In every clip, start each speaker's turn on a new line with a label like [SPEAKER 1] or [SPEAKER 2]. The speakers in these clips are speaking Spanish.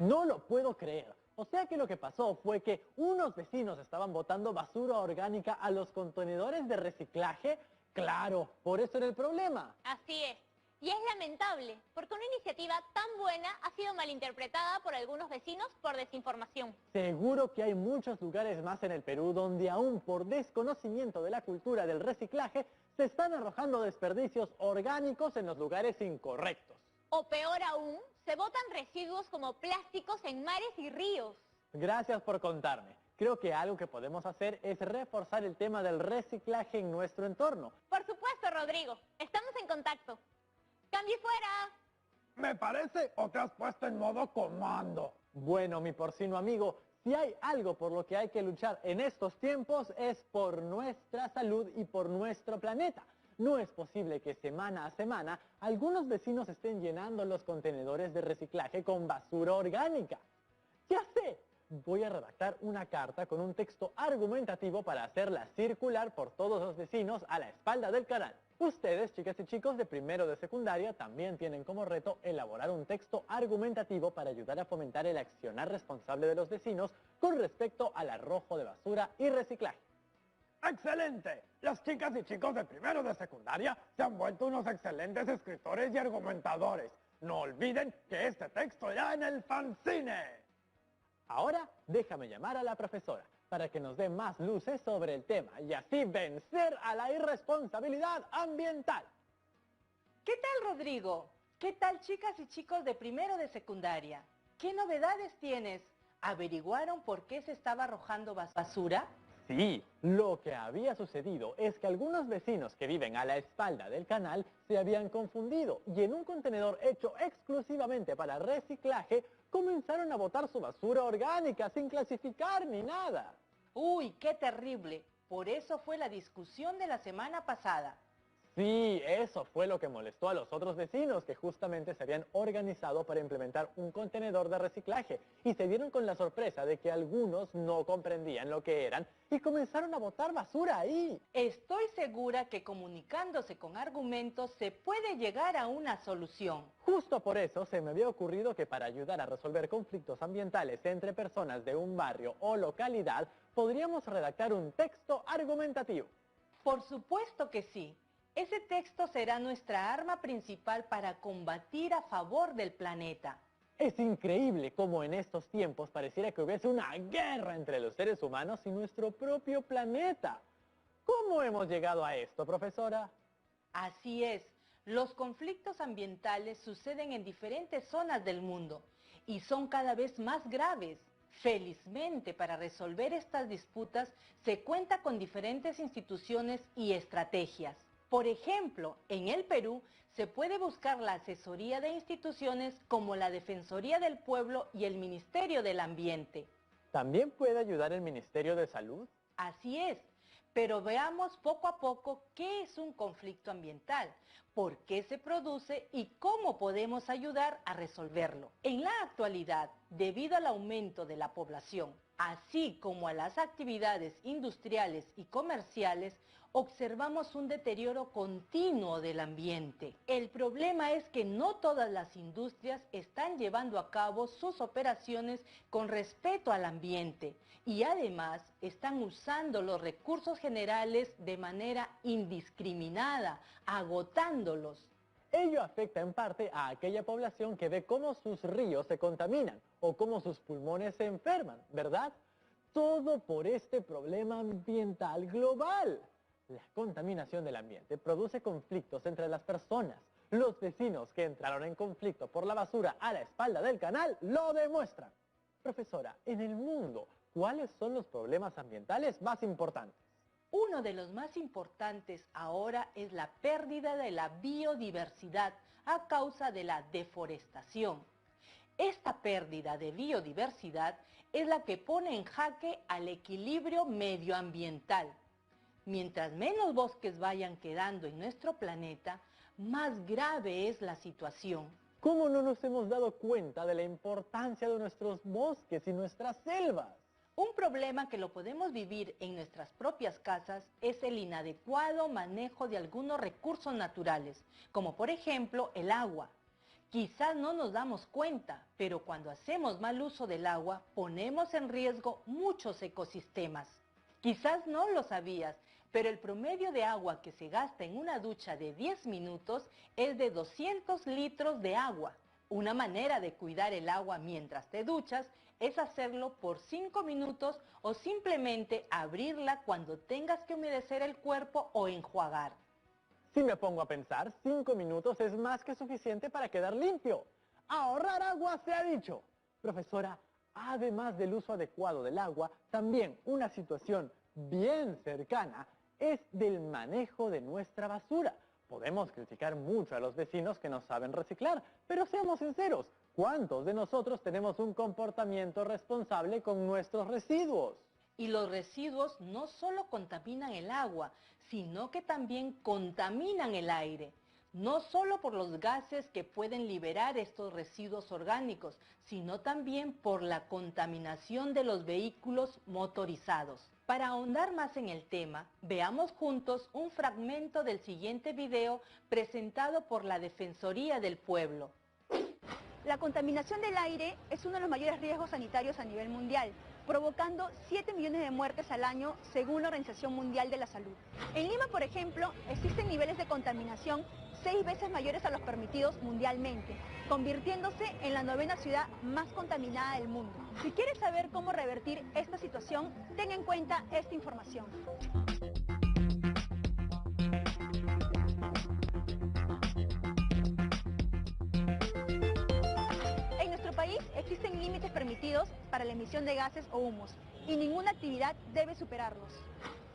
[SPEAKER 1] No lo puedo creer. O sea que lo que pasó fue que unos vecinos estaban botando basura orgánica a los contenedores de reciclaje. Claro, por eso era el problema.
[SPEAKER 2] Así es. Y es lamentable, porque una iniciativa tan buena ha sido malinterpretada por algunos vecinos por desinformación.
[SPEAKER 1] Seguro que hay muchos lugares más en el Perú donde aún por desconocimiento de la cultura del reciclaje se están arrojando desperdicios orgánicos en los lugares incorrectos.
[SPEAKER 2] O peor aún, se botan residuos como plásticos en mares y ríos.
[SPEAKER 1] Gracias por contarme. Creo que algo que podemos hacer es reforzar el tema del reciclaje en nuestro entorno.
[SPEAKER 2] Por supuesto, Rodrigo. Estamos en contacto. ¡Cambie fuera!
[SPEAKER 3] ¿Me parece o te has puesto en modo comando?
[SPEAKER 1] Bueno, mi porcino amigo, si hay algo por lo que hay que luchar en estos tiempos es por nuestra salud y por nuestro planeta. No es posible que semana a semana algunos vecinos estén llenando los contenedores de reciclaje con basura orgánica. ¡Ya sé! Voy a redactar una carta con un texto argumentativo para hacerla circular por todos los vecinos a la espalda del canal. Ustedes, chicas y chicos de primero de secundaria, también tienen como reto elaborar un texto argumentativo para ayudar a fomentar el accionar responsable de los vecinos con respecto al arrojo de basura y reciclaje.
[SPEAKER 3] ¡Excelente! Las chicas y chicos de primero de secundaria se han vuelto unos excelentes escritores y argumentadores. No olviden que este texto irá en el fanzine.
[SPEAKER 1] Ahora déjame llamar a la profesora para que nos dé más luces sobre el tema y así vencer a la irresponsabilidad ambiental.
[SPEAKER 4] ¿Qué tal, Rodrigo? ¿Qué tal, chicas y chicos de primero de secundaria? ¿Qué novedades tienes? ¿Averiguaron por qué se estaba arrojando basura?
[SPEAKER 1] Sí, lo que había sucedido es que algunos vecinos que viven a la espalda del canal se habían confundido y en un contenedor hecho exclusivamente para reciclaje comenzaron a botar su basura orgánica sin clasificar ni nada.
[SPEAKER 4] ¡Uy, qué terrible! Por eso fue la discusión de la semana pasada.
[SPEAKER 1] Sí, eso fue lo que molestó a los otros vecinos que justamente se habían organizado para implementar un contenedor de reciclaje y se dieron con la sorpresa de que algunos no comprendían lo que eran y comenzaron a botar basura ahí.
[SPEAKER 4] Estoy segura que comunicándose con argumentos se puede llegar a una solución.
[SPEAKER 1] Justo por eso se me había ocurrido que para ayudar a resolver conflictos ambientales entre personas de un barrio o localidad, podríamos redactar un texto argumentativo.
[SPEAKER 4] Por supuesto que sí. Ese texto será nuestra arma principal para combatir a favor del planeta.
[SPEAKER 1] Es increíble cómo en estos tiempos pareciera que hubiese una guerra entre los seres humanos y nuestro propio planeta. ¿Cómo hemos llegado a esto, profesora?
[SPEAKER 4] Así es. Los conflictos ambientales suceden en diferentes zonas del mundo y son cada vez más graves. Felizmente, para resolver estas disputas se cuenta con diferentes instituciones y estrategias. Por ejemplo, en el Perú se puede buscar la asesoría de instituciones como la Defensoría del Pueblo y el Ministerio del Ambiente.
[SPEAKER 1] ¿También puede ayudar el Ministerio de Salud?
[SPEAKER 4] Así es, pero veamos poco a poco qué es un conflicto ambiental, por qué se produce y cómo podemos ayudar a resolverlo. En la actualidad, debido al aumento de la población, así como a las actividades industriales y comerciales, observamos un deterioro continuo del ambiente. El problema es que no todas las industrias están llevando a cabo sus operaciones con respeto al ambiente y además están usando los recursos generales de manera indiscriminada, agotándolos.
[SPEAKER 1] Ello afecta en parte a aquella población que ve cómo sus ríos se contaminan o cómo sus pulmones se enferman, ¿verdad? Todo por este problema ambiental global. La contaminación del ambiente produce conflictos entre las personas. Los vecinos que entraron en conflicto por la basura a la espalda del canal lo demuestran. Profesora, en el mundo, ¿cuáles son los problemas ambientales más importantes?
[SPEAKER 4] Uno de los más importantes ahora es la pérdida de la biodiversidad a causa de la deforestación. Esta pérdida de biodiversidad es la que pone en jaque al equilibrio medioambiental. Mientras menos bosques vayan quedando en nuestro planeta, más grave es la situación.
[SPEAKER 1] ¿Cómo no nos hemos dado cuenta de la importancia de nuestros bosques y nuestras selvas?
[SPEAKER 4] Un problema que lo podemos vivir en nuestras propias casas es el inadecuado manejo de algunos recursos naturales, como por ejemplo el agua, Quizás no nos damos cuenta, pero cuando hacemos mal uso del agua, ponemos en riesgo muchos ecosistemas. Quizás no lo sabías, pero el promedio de agua que se gasta en una ducha de 10 minutos es de 200 litros de agua. Una manera de cuidar el agua mientras te duchas es hacerlo por 5 minutos o simplemente abrirla cuando tengas que humedecer el cuerpo o enjuagar.
[SPEAKER 1] Si me pongo a pensar, 5 minutos es más que suficiente para quedar limpio. Ahorrar agua se ha dicho. Profesora, además del uso adecuado del agua, también una situación bien cercana es del manejo de nuestra basura. Podemos criticar mucho a los vecinos que no saben reciclar, pero seamos sinceros, ¿cuántos de nosotros tenemos un comportamiento responsable con nuestros residuos?
[SPEAKER 4] Y los residuos no solo contaminan el agua, sino que también contaminan el aire. No solo por los gases que pueden liberar estos residuos orgánicos, sino también por la contaminación de los vehículos motorizados. Para ahondar más en el tema, veamos juntos un fragmento del siguiente video presentado por la Defensoría del Pueblo.
[SPEAKER 5] La contaminación del aire es uno de los mayores riesgos sanitarios a nivel mundial, provocando 7 millones de muertes al año según la Organización Mundial de la Salud. En Lima, por ejemplo, existen niveles de contaminación 6 veces mayores a los permitidos mundialmente, convirtiéndose en la 9ª ciudad más contaminada del mundo. Si quieres saber cómo revertir esta situación, ten en cuenta esta información. En nuestro país existen límites permitidos para la emisión de gases o humos y ninguna actividad debe superarlos.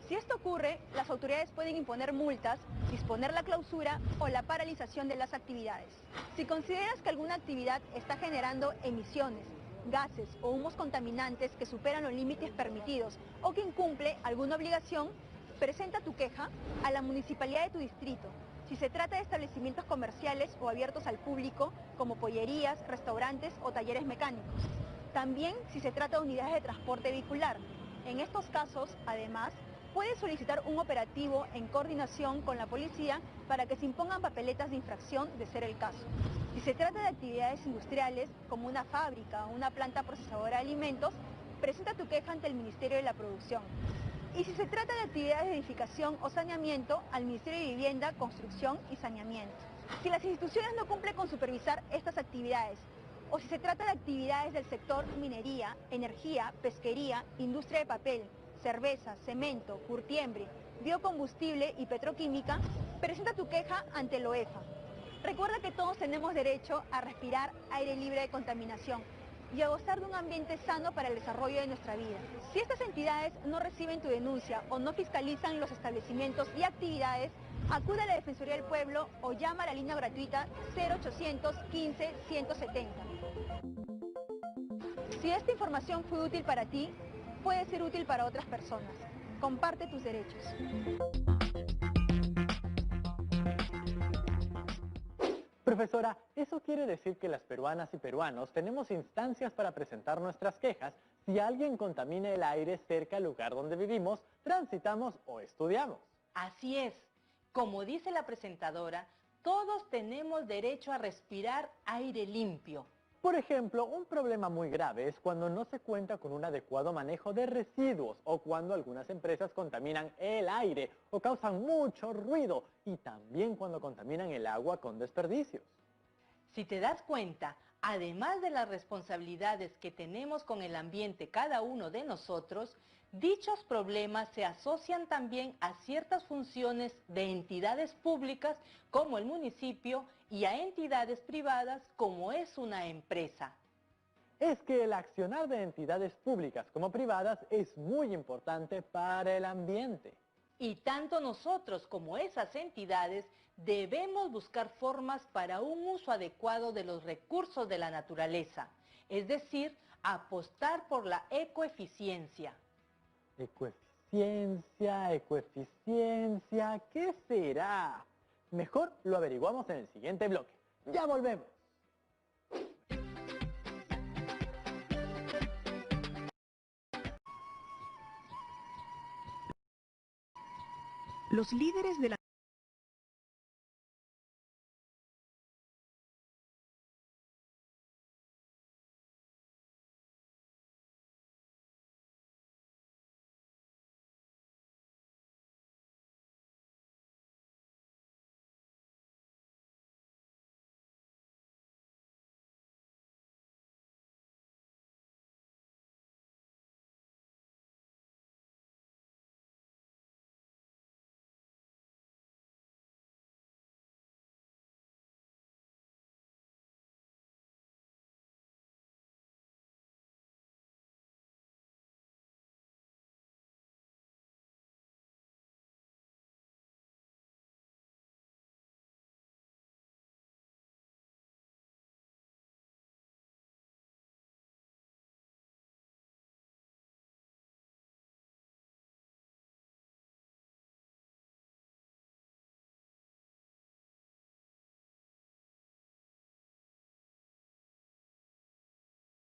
[SPEAKER 5] Si esto ocurre, las autoridades pueden imponer multas, disponer la clausura o la paralización de las actividades. Si consideras que alguna actividad está generando emisiones, gases o humos contaminantes que superan los límites permitidos o que incumple alguna obligación, presenta tu queja a la municipalidad de tu distrito. Si se trata de establecimientos comerciales o abiertos al público, como pollerías, restaurantes o talleres mecánicos. También si se trata de unidades de transporte vehicular. En estos casos, además, puedes solicitar un operativo en coordinación con la policía para que se impongan papeletas de infracción de ser el caso. Si se trata de actividades industriales, como una fábrica o una planta procesadora de alimentos, presenta tu queja ante el Ministerio de la Producción. Y si se trata de actividades de edificación o saneamiento, al Ministerio de Vivienda, Construcción y Saneamiento. Si las instituciones no cumplen con supervisar estas actividades, o si se trata de actividades del sector minería, energía, pesquería, industria de papel, cerveza, cemento, curtiembre, biocombustible y petroquímica, presenta tu queja ante el OEFA. Recuerda que todos tenemos derecho a respirar aire libre de contaminación y a gozar de un ambiente sano para el desarrollo de nuestra vida. Si estas entidades no reciben tu denuncia o no fiscalizan los establecimientos y actividades, acude a la Defensoría del Pueblo o llama a la línea gratuita 0800 15 170. Si esta información fue útil para ti, puede ser útil para otras personas. Comparte tus derechos.
[SPEAKER 1] Profesora, ¿eso quiere decir que las peruanas y peruanos tenemos instancias para presentar nuestras quejas si alguien contamina el aire cerca al lugar donde vivimos, transitamos o estudiamos?
[SPEAKER 4] Así es. Como dice la presentadora, todos tenemos derecho a respirar aire limpio.
[SPEAKER 1] Por ejemplo, un problema muy grave es cuando no se cuenta con un adecuado manejo de residuos o cuando algunas empresas contaminan el aire o causan mucho ruido y también cuando contaminan el agua con desperdicios.
[SPEAKER 4] Si te das cuenta, además de las responsabilidades que tenemos con el ambiente cada uno de nosotros, dichos problemas se asocian también a ciertas funciones de entidades públicas como el municipio y a entidades privadas como es una empresa.
[SPEAKER 1] Es que el accionar de entidades públicas como privadas es muy importante para el ambiente.
[SPEAKER 4] Y tanto nosotros como esas entidades debemos buscar formas para un uso adecuado de los recursos de la naturaleza, es decir, apostar por la ecoeficiencia.
[SPEAKER 1] Ecoeficiencia, ¿qué será? Mejor lo averiguamos en el siguiente bloque. ¡Ya volvemos!
[SPEAKER 6] Los líderes de la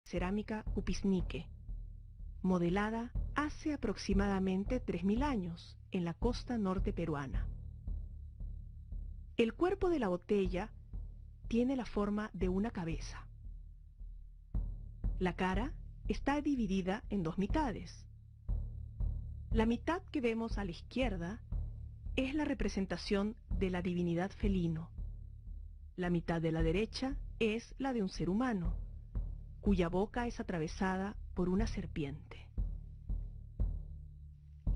[SPEAKER 6] cerámica Upiznique, modelada hace aproximadamente 3000 años en la costa norte peruana. El cuerpo de la botella tiene la forma de una cabeza. La cara está dividida en dos mitades. La mitad que vemos a la izquierda es la representación de la divinidad felino. La mitad de la derecha es la de un ser humano, cuya boca es atravesada por una serpiente.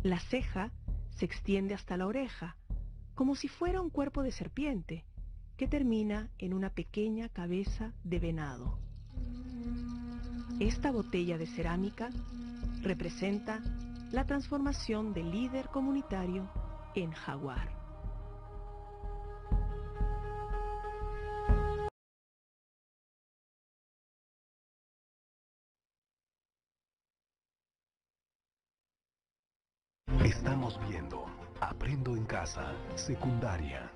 [SPEAKER 6] La ceja se extiende hasta la oreja, como si fuera un cuerpo de serpiente, que termina en una pequeña cabeza de venado. Esta botella de cerámica representa la transformación del líder comunitario en jaguar.
[SPEAKER 7] Estamos viendo Aprendo en Casa, secundaria.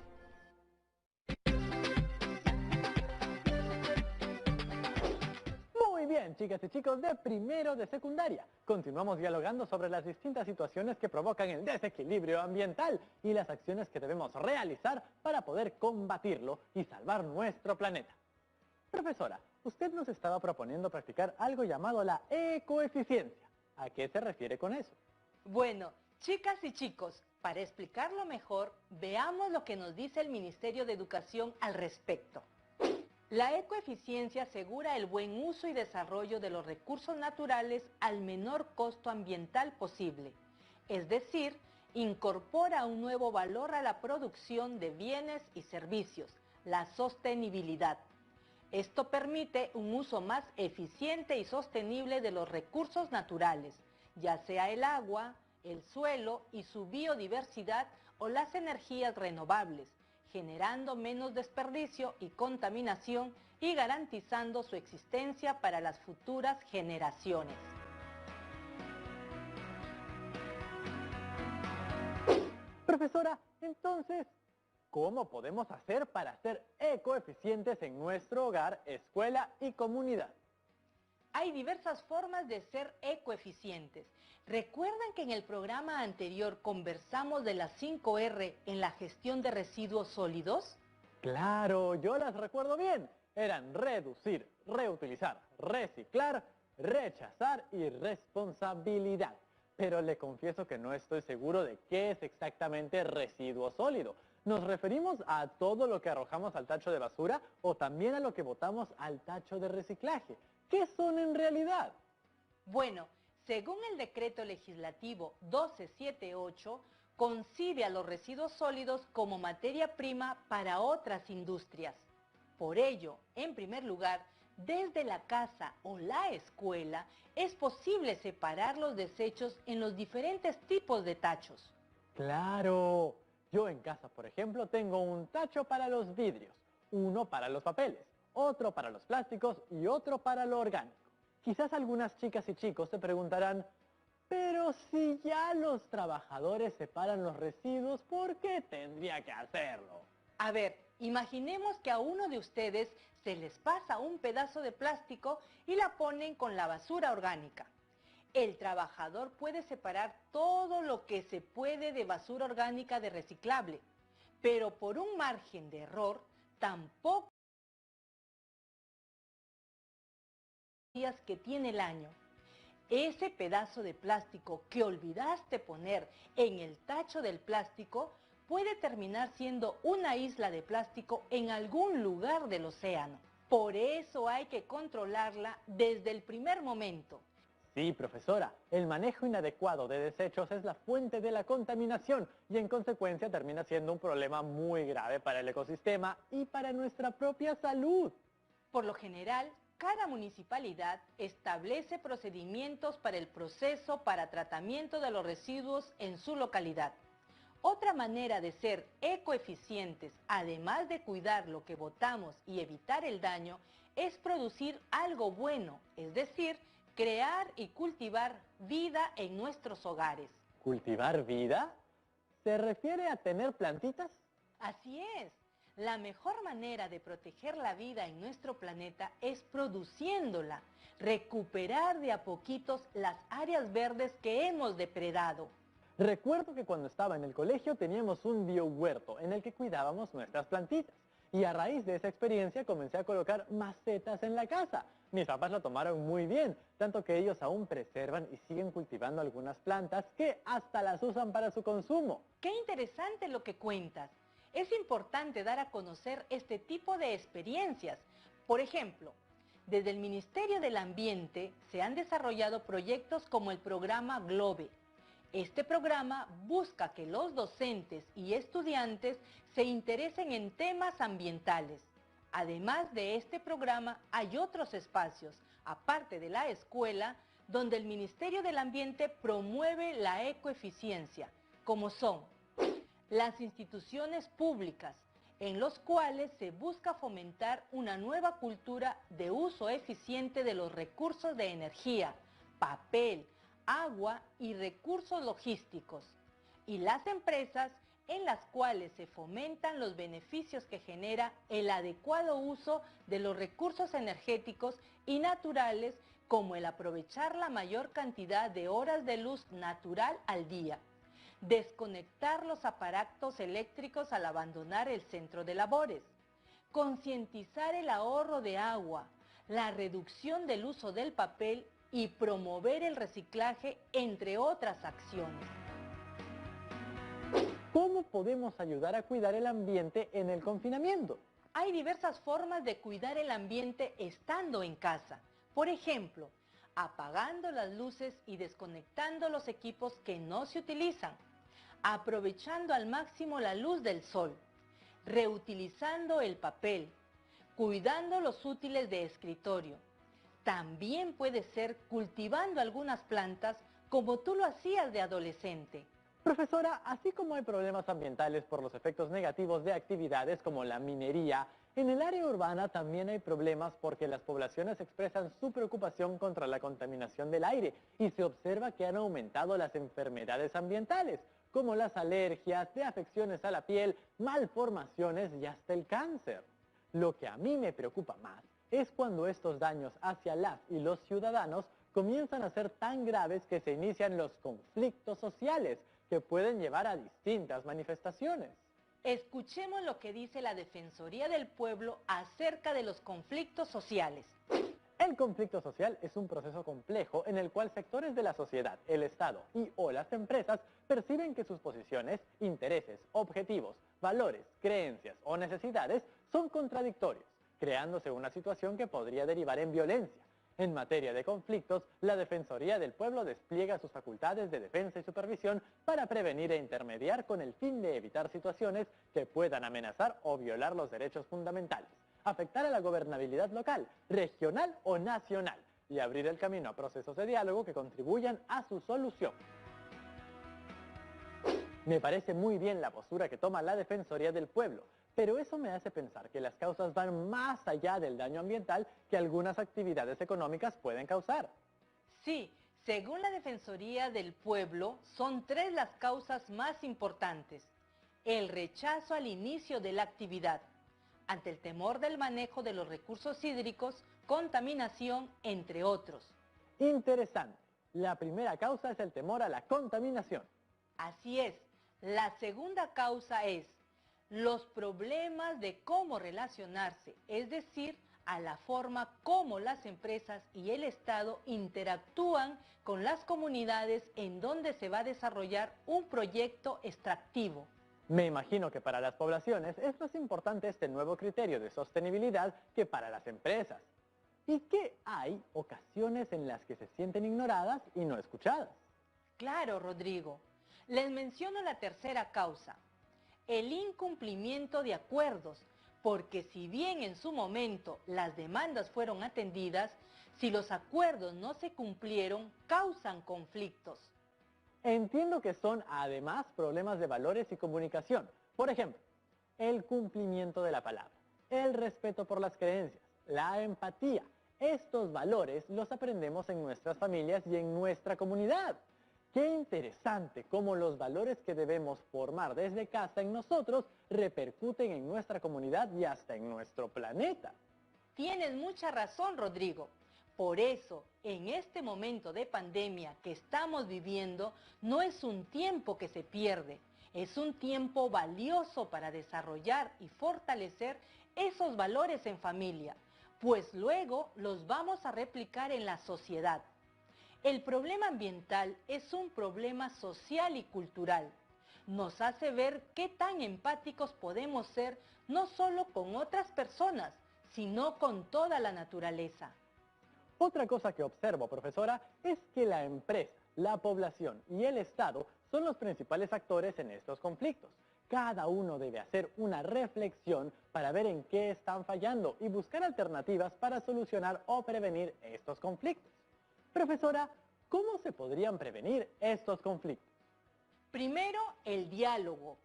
[SPEAKER 1] Muy bien, chicas y chicos de primero de secundaria. Continuamos dialogando sobre las distintas situaciones que provocan el desequilibrio ambiental y las acciones que debemos realizar para poder combatirlo y salvar nuestro planeta. Profesora, usted nos estaba proponiendo practicar algo llamado la ecoeficiencia. ¿A qué se refiere con eso?
[SPEAKER 4] Bueno, chicas y chicos, para explicarlo mejor, veamos lo que nos dice el Ministerio de Educación al respecto. La ecoeficiencia asegura el buen uso y desarrollo de los recursos naturales al menor costo ambiental posible, es decir, incorpora un nuevo valor a la producción de bienes y servicios, la sostenibilidad. Esto permite un uso más eficiente y sostenible de los recursos naturales, ya sea el agua, el suelo y su biodiversidad o las energías renovables, generando menos desperdicio y contaminación y garantizando su existencia para las futuras generaciones.
[SPEAKER 1] Profesora, entonces, ¿cómo podemos hacer para ser ecoeficientes en nuestro hogar, escuela y comunidad?
[SPEAKER 4] Hay diversas formas de ser ecoeficientes. ¿Recuerdan que en el programa anterior conversamos de las 5R en la gestión de residuos sólidos?
[SPEAKER 1] Claro, yo las recuerdo bien. Eran reducir, reutilizar, reciclar, rechazar y responsabilidad. Pero le confieso que no estoy seguro de qué es exactamente residuo sólido. ¿Nos referimos a todo lo que arrojamos al tacho de basura o también a lo que botamos al tacho de reciclaje? ¿Qué son en realidad?
[SPEAKER 4] Bueno, según el decreto legislativo 1278, concibe a los residuos sólidos como materia prima para otras industrias. Por ello, en primer lugar, desde la casa o la escuela, es posible separar los desechos en los diferentes tipos de tachos.
[SPEAKER 1] ¡Claro! Yo en casa, por ejemplo, tengo un tacho para los vidrios, uno para los papeles, otro para los plásticos y otro para lo orgánico. Quizás algunas chicas y chicos se preguntarán, pero si ya los trabajadores separan los residuos, ¿por qué tendría que hacerlo?
[SPEAKER 4] A ver, imaginemos que a uno de ustedes se les pasa un pedazo de plástico y la ponen con la basura orgánica. El trabajador puede separar todo lo que se puede de basura orgánica de reciclable, pero por un margen de error, tampoco días que tiene el año. Ese pedazo de plástico que olvidaste poner en el tacho del plástico puede terminar siendo una isla de plástico en algún lugar del océano. Por eso hay que controlarla desde el primer momento.
[SPEAKER 1] Sí, profesora, el manejo inadecuado de desechos es la fuente de la contaminación y en consecuencia termina siendo un problema muy grave para el ecosistema y para nuestra propia salud.
[SPEAKER 4] Por lo general, cada municipalidad establece procedimientos para el proceso para tratamiento de los residuos en su localidad. Otra manera de ser ecoeficientes, además de cuidar lo que botamos y evitar el daño, es producir algo bueno, es decir, crear y cultivar vida en nuestros hogares.
[SPEAKER 1] ¿Cultivar vida? ¿Se refiere a tener plantitas?
[SPEAKER 4] Así es. La mejor manera de proteger la vida en nuestro planeta es produciéndola, recuperar de a poquitos las áreas verdes que hemos depredado.
[SPEAKER 1] Recuerdo que cuando estaba en el colegio teníamos un biohuerto en el que cuidábamos nuestras plantitas. Y a raíz de esa experiencia comencé a colocar macetas en la casa. Mis papás lo tomaron muy bien, tanto que ellos aún preservan y siguen cultivando algunas plantas que hasta las usan para su consumo.
[SPEAKER 4] ¡Qué interesante lo que cuentas! Es importante dar a conocer este tipo de experiencias. Por ejemplo, desde el Ministerio del Ambiente se han desarrollado proyectos como el programa GLOBE. Este programa busca que los docentes y estudiantes se interesen en temas ambientales. Además de este programa, hay otros espacios, aparte de la escuela, donde el Ministerio del Ambiente promueve la ecoeficiencia, como son las instituciones públicas, en los cuales se busca fomentar una nueva cultura de uso eficiente de los recursos de energía, papel, agua y recursos logísticos, y las empresas en las cuales se fomentan los beneficios que genera el adecuado uso de los recursos energéticos y naturales, como el aprovechar la mayor cantidad de horas de luz natural al día, desconectar los aparatos eléctricos al abandonar el centro de labores, concientizar el ahorro de agua, la reducción del uso del papel y promover el reciclaje, entre otras acciones.
[SPEAKER 1] ¿Cómo podemos ayudar a cuidar el ambiente en el confinamiento?
[SPEAKER 4] Hay diversas formas de cuidar el ambiente estando en casa. Por ejemplo, apagando las luces y desconectando los equipos que no se utilizan, aprovechando al máximo la luz del sol, reutilizando el papel, cuidando los útiles de escritorio. También puede ser cultivando algunas plantas como tú lo hacías de adolescente.
[SPEAKER 1] Profesora, así como hay problemas ambientales por los efectos negativos de actividades como la minería, en el área urbana también hay problemas porque las poblaciones expresan su preocupación contra la contaminación del aire y se observa que han aumentado las enfermedades ambientales, como las alergias, de afecciones a la piel, malformaciones y hasta el cáncer. Lo que a mí me preocupa más es cuando estos daños hacia las y los ciudadanos comienzan a ser tan graves que se inician los conflictos sociales, que pueden llevar a distintas manifestaciones.
[SPEAKER 4] Escuchemos lo que dice la Defensoría del Pueblo acerca de los conflictos sociales.
[SPEAKER 1] El conflicto social es un proceso complejo en el cual sectores de la sociedad, el Estado y/o las empresas perciben que sus posiciones, intereses, objetivos, valores, creencias o necesidades son contradictorios, creándose una situación que podría derivar en violencia. En materia de conflictos, la Defensoría del Pueblo despliega sus facultades de defensa y supervisión para prevenir e intermediar con el fin de evitar situaciones que puedan amenazar o violar los derechos fundamentales, afectar a la gobernabilidad local, regional o nacional y abrir el camino a procesos de diálogo que contribuyan a su solución. Me parece muy bien la postura que toma la Defensoría del Pueblo, pero eso me hace pensar que las causas van más allá del daño ambiental que algunas actividades económicas pueden causar.
[SPEAKER 4] Sí, según la Defensoría del Pueblo, son 3 las causas más importantes. El rechazo al inicio de la actividad, ante el temor del manejo de los recursos hídricos, contaminación, entre otros.
[SPEAKER 1] Interesante. La primera causa es el temor a la contaminación.
[SPEAKER 4] Así es. La segunda causa es los problemas de cómo relacionarse, es decir, a la forma como las empresas y el Estado interactúan con las comunidades en donde se va a desarrollar un proyecto extractivo.
[SPEAKER 1] Me imagino que para las poblaciones es más importante este nuevo criterio de sostenibilidad que para las empresas. Y que hay ocasiones en las que se sienten ignoradas y no escuchadas.
[SPEAKER 4] Claro, Rodrigo. Les menciono la tercera causa, el incumplimiento de acuerdos, porque si bien en su momento las demandas fueron atendidas, si los acuerdos no se cumplieron, causan conflictos.
[SPEAKER 1] Entiendo que son además problemas de valores y comunicación. Por ejemplo, el cumplimiento de la palabra, el respeto por las creencias, la empatía. Estos valores los aprendemos en nuestras familias y en nuestra comunidad. Qué interesante cómo los valores que debemos formar desde casa en nosotros repercuten en nuestra comunidad y hasta en nuestro planeta.
[SPEAKER 4] Tienes mucha razón, Rodrigo. Por eso, en este momento de pandemia que estamos viviendo, no es un tiempo que se pierde, es un tiempo valioso para desarrollar y fortalecer esos valores en familia, pues luego los vamos a replicar en la sociedad. El problema ambiental es un problema social y cultural. Nos hace ver qué tan empáticos podemos ser no solo con otras personas, sino con toda la naturaleza.
[SPEAKER 1] Otra cosa que observo, profesora, es que la empresa, la población y el Estado son los principales actores en estos conflictos. Cada uno debe hacer una reflexión para ver en qué están fallando y buscar alternativas para solucionar o prevenir estos conflictos. Profesora, ¿cómo se podrían prevenir estos conflictos?
[SPEAKER 4] Primero, el diálogo.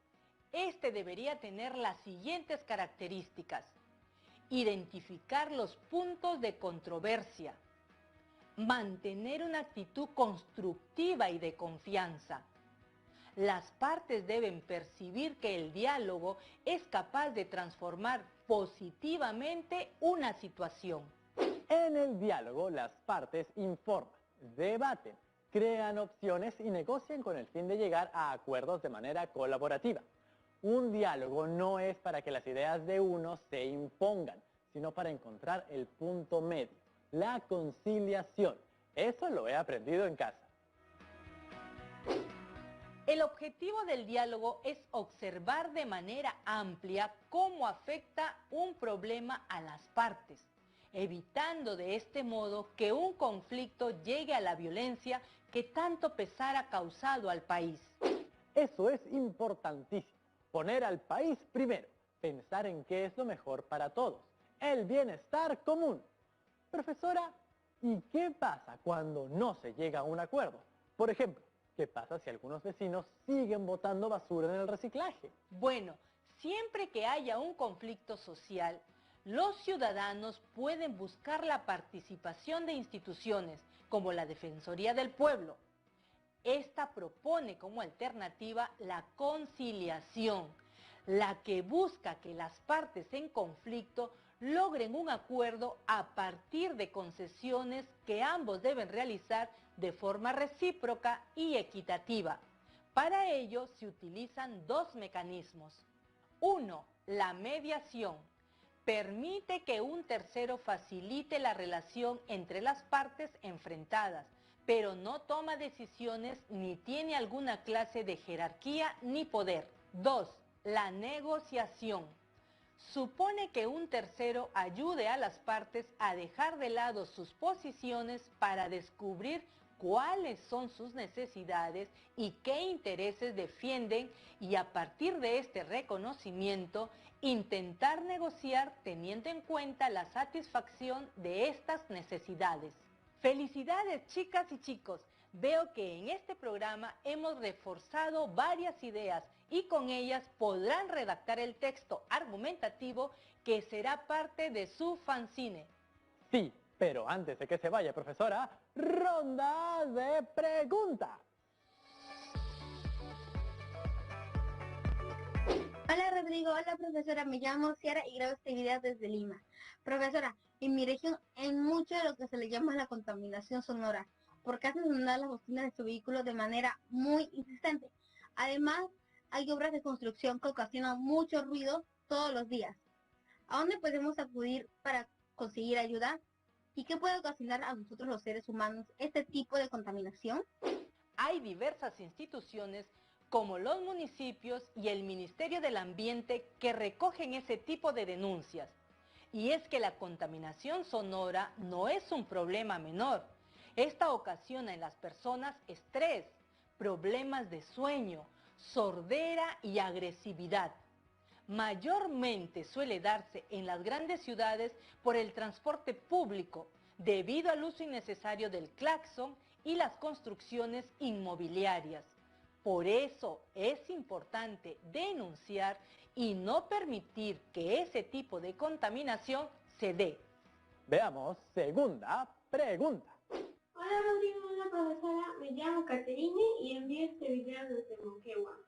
[SPEAKER 4] Este debería tener las siguientes características. Identificar los puntos de controversia. Mantener una actitud constructiva y de confianza. Las partes deben percibir que el diálogo es capaz de transformar positivamente una situación.
[SPEAKER 1] En el diálogo, las partes informan, debaten, crean opciones y negocian con el fin de llegar a acuerdos de manera colaborativa. Un diálogo no es para que las ideas de uno se impongan, sino para encontrar el punto medio, la conciliación. Eso lo he aprendido en casa.
[SPEAKER 4] El objetivo del diálogo es observar de manera amplia cómo afecta un problema a las partes, evitando de este modo que un conflicto llegue a la violencia que tanto pesar ha causado al país.
[SPEAKER 1] Eso es importantísimo. Poner al país primero, pensar en qué es lo mejor para todos, el bienestar común. Profesora, ¿y qué pasa cuando no se llega a un acuerdo? Por ejemplo, ¿qué pasa si algunos vecinos siguen botando basura en el reciclaje?
[SPEAKER 4] Bueno, siempre que haya un conflicto social, los ciudadanos pueden buscar la participación de instituciones como la Defensoría del Pueblo. Esta propone como alternativa la conciliación, la que busca que las partes en conflicto logren un acuerdo a partir de concesiones que ambos deben realizar de forma recíproca y equitativa. Para ello se utilizan dos mecanismos. Uno, la mediación. Permite que un tercero facilite la relación entre las partes enfrentadas, pero no toma decisiones ni tiene alguna clase de jerarquía ni poder. 2. La negociación. Supone que un tercero ayude a las partes a dejar de lado sus posiciones para descubrir cuáles son sus necesidades y qué intereses defienden y a partir de este reconocimiento intentar negociar teniendo en cuenta la satisfacción de estas necesidades. Felicidades, chicas y chicos. Veo que en este programa hemos reforzado varias ideas y con ellas podrán redactar el texto argumentativo que será parte de su fanzine.
[SPEAKER 1] Sí, pero antes de que se vaya, profesora, ronda de preguntas.
[SPEAKER 8] Hola Rodrigo, hola profesora, me llamo Ciara y grabo este video desde Lima. Profesora, en mi región hay mucho de lo que se le llama la contaminación sonora, porque hacen sonar las bocinas de su vehículo de manera muy insistente. Además, hay obras de construcción que ocasionan mucho ruido todos los días. ¿A dónde podemos acudir para conseguir ayuda? ¿Y qué puede ocasionar a nosotros los seres humanos este tipo de contaminación?
[SPEAKER 4] Hay diversas instituciones como los municipios y el Ministerio del Ambiente que recogen ese tipo de denuncias. Y es que la contaminación sonora no es un problema menor. Esta ocasiona en las personas estrés, problemas de sueño, sordera y agresividad. Mayormente suele darse en las grandes ciudades por el transporte público, debido al uso innecesario del claxon y las construcciones inmobiliarias. Por eso es importante denunciar y no permitir que ese tipo de contaminación se dé.
[SPEAKER 1] Veamos, segunda pregunta.
[SPEAKER 9] Hola Rodrigo, hola profesora, me llamo Caterine y envío este video desde Moquegua.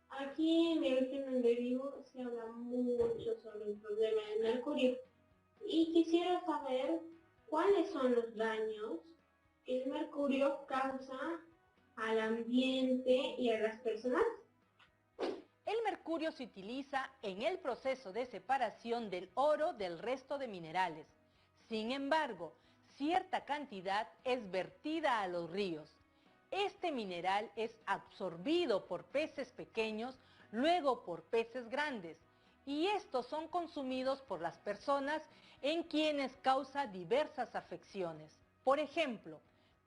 [SPEAKER 9] Aquí en la región donde vivo se habla mucho sobre el problema del mercurio y quisiera saber cuáles son los daños que el mercurio causa al ambiente y a las personas.
[SPEAKER 4] El mercurio se utiliza en el proceso de separación del oro del resto de minerales. Sin embargo, cierta cantidad es vertida a los ríos. Este mineral es absorbido por peces pequeños, luego por peces grandes, y estos son consumidos por las personas en quienes causa diversas afecciones. Por ejemplo,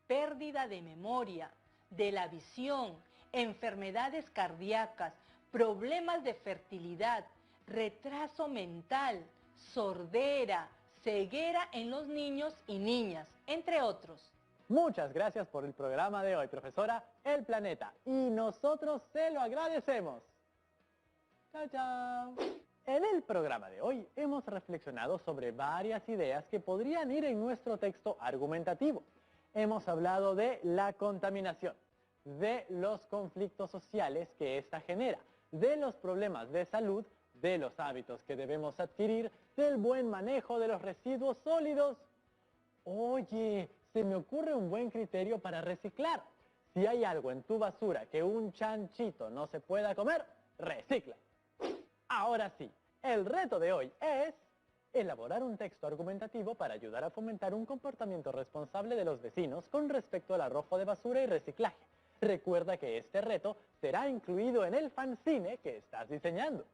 [SPEAKER 4] pérdida de memoria, de la visión, enfermedades cardíacas, problemas de fertilidad, retraso mental, sordera, ceguera en los niños y niñas, entre otros.
[SPEAKER 1] Muchas gracias por el programa de hoy, profesora El Planeta. Y nosotros se lo agradecemos. Chao, chao. En el programa de hoy hemos reflexionado sobre varias ideas que podrían ir en nuestro texto argumentativo. Hemos hablado de la contaminación, de los conflictos sociales que ésta genera, de los problemas de salud, de los hábitos que debemos adquirir, del buen manejo de los residuos sólidos. Oye, se me ocurre un buen criterio para reciclar. Si hay algo en tu basura que un chanchito no se pueda comer, recicla. Ahora sí, el reto de hoy es elaborar un texto argumentativo para ayudar a fomentar un comportamiento responsable de los vecinos con respecto al arrojo de basura y reciclaje. Recuerda que este reto será incluido en el fanzine que estás diseñando.